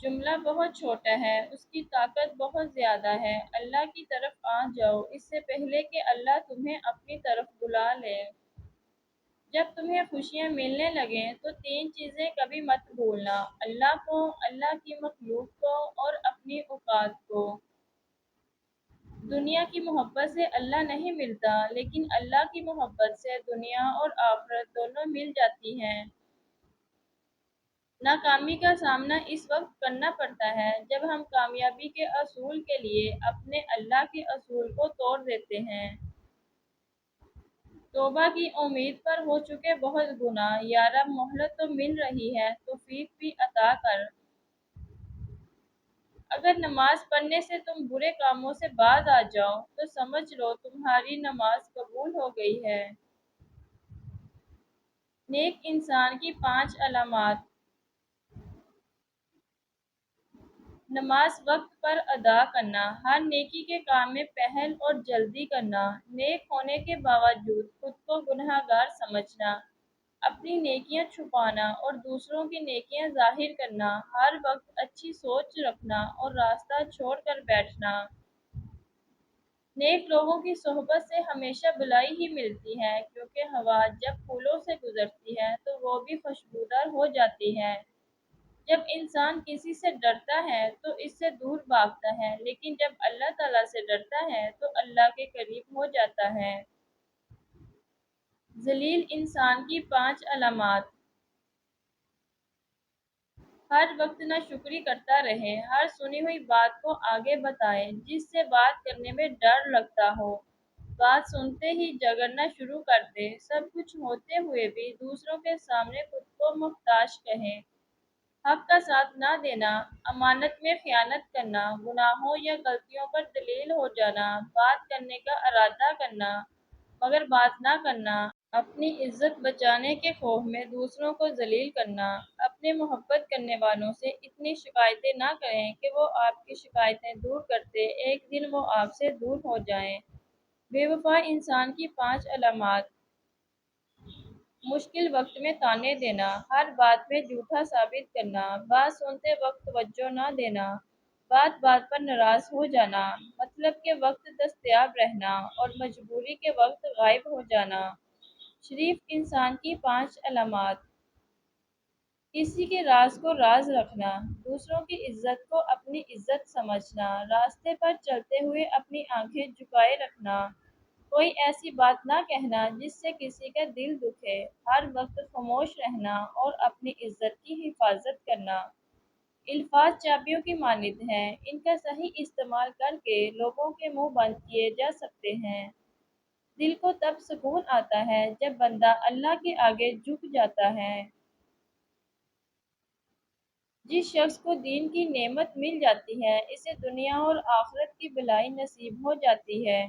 جملہ بہت چھوٹا ہے، اس کی طاقت بہت زیادہ ہے۔ اللہ کی طرف آ جاؤ اس سے پہلے کہ اللہ تمہیں اپنی طرف بلا لے۔ جب تمہیں خوشیاں ملنے لگیں تو تین چیزیں کبھی مت بھولنا: اللہ کو، اللہ کی مخلوق کو اور اپنی اوقات کو۔ دنیا کی محبت سے اللہ نہیں ملتا، لیکن اللہ کی محبت سے دنیا اور آخرت دونوں مل جاتی ہیں۔ ناکامی کا سامنا اس وقت کرنا پڑتا ہے جب ہم کامیابی کے اصول کے لیے اپنے اللہ کے اصول کو توڑ دیتے ہیں۔ توبہ کی امید پر ہو چکے بہت گناہ، یا رب مہلت تو مل رہی ہے، توفیق بھی عطا کر۔ اگر نماز پڑھنے سے تم برے کاموں سے باز آ جاؤ تو سمجھ لو تمہاری نماز قبول ہو گئی ہے۔ نیک انسان کی 5 علامات: نماز وقت پر ادا کرنا، ہر نیکی کے کام میں پہل اور جلدی کرنا، نیک ہونے کے باوجود خود کو گنہگار سمجھنا، اپنی نیکیاں چھپانا اور دوسروں کی نیکیاں ظاہر کرنا، ہر وقت اچھی سوچ رکھنا اور راستہ چھوڑ کر بیٹھنا۔ نیک لوگوں کی صحبت سے ہمیشہ بھلائی ہی ملتی ہے، کیونکہ ہوا جب پھولوں سے گزرتی ہے تو وہ بھی خوشبودار ہو جاتی ہے۔ جب انسان کسی سے ڈرتا ہے تو اس سے دور بھاگتا ہے، لیکن جب اللہ تعالیٰ سے ڈرتا ہے تو اللہ کے قریب ہو جاتا ہے۔ ذلیل انسان کی 5 علامات: ہر وقت ناشکری کرتا رہے، ہر سنی ہوئی بات کو آگے بتائے، جس سے بات کرنے میں ڈر لگتا ہو، بات سنتے ہی جھگڑنا شروع کر دے، سب کچھ ہوتے ہوئے بھی دوسروں کے سامنے خود کو محتاج کہے، حق کا ساتھ نہ دینا، امانت میں خیانت کرنا، گناہوں یا غلطیوں پر دلیل ہو جانا، بات کرنے کا ارادہ کرنا مگر بات نہ کرنا، اپنی عزت بچانے کے خوف میں دوسروں کو ذلیل کرنا۔ اپنے محبت کرنے والوں سے اتنی شکایتیں نہ کریں کہ وہ آپ کی شکایتیں دور کرتے ایک دن وہ آپ سے دور ہو جائیں۔ بے وفا انسان کی 5 علامات: مشکل وقت میں طعنے دینا، ہر بات میں جھوٹا ثابت کرنا، بات سنتے وقت توجہ نہ دینا، بات بات پر ناراض ہو جانا، مطلب کے وقت دستیاب رہنا اور مجبوری کے وقت غائب ہو جانا۔ شریف انسان کی 5 علامات: کسی کے راز کو راز رکھنا، دوسروں کی عزت کو اپنی عزت سمجھنا، راستے پر چلتے ہوئے اپنی آنکھیں جھکائے رکھنا، کوئی ایسی بات نہ کہنا جس سے کسی کا دل دکھے، ہر وقت خاموش رہنا اور اپنی عزت کی حفاظت کرنا۔ الفاظ چابیوں کی مانند ہیں، ان کا صحیح استعمال کر کے لوگوں کے منہ بند کیے جا سکتے ہیں۔ دل کو تب سکون آتا ہے جب بندہ اللہ کے آگے جھک جاتا ہے۔ جس شخص کو دین کی نعمت مل جاتی ہے اسے دنیا اور آخرت کی بھلائی نصیب ہو جاتی ہے۔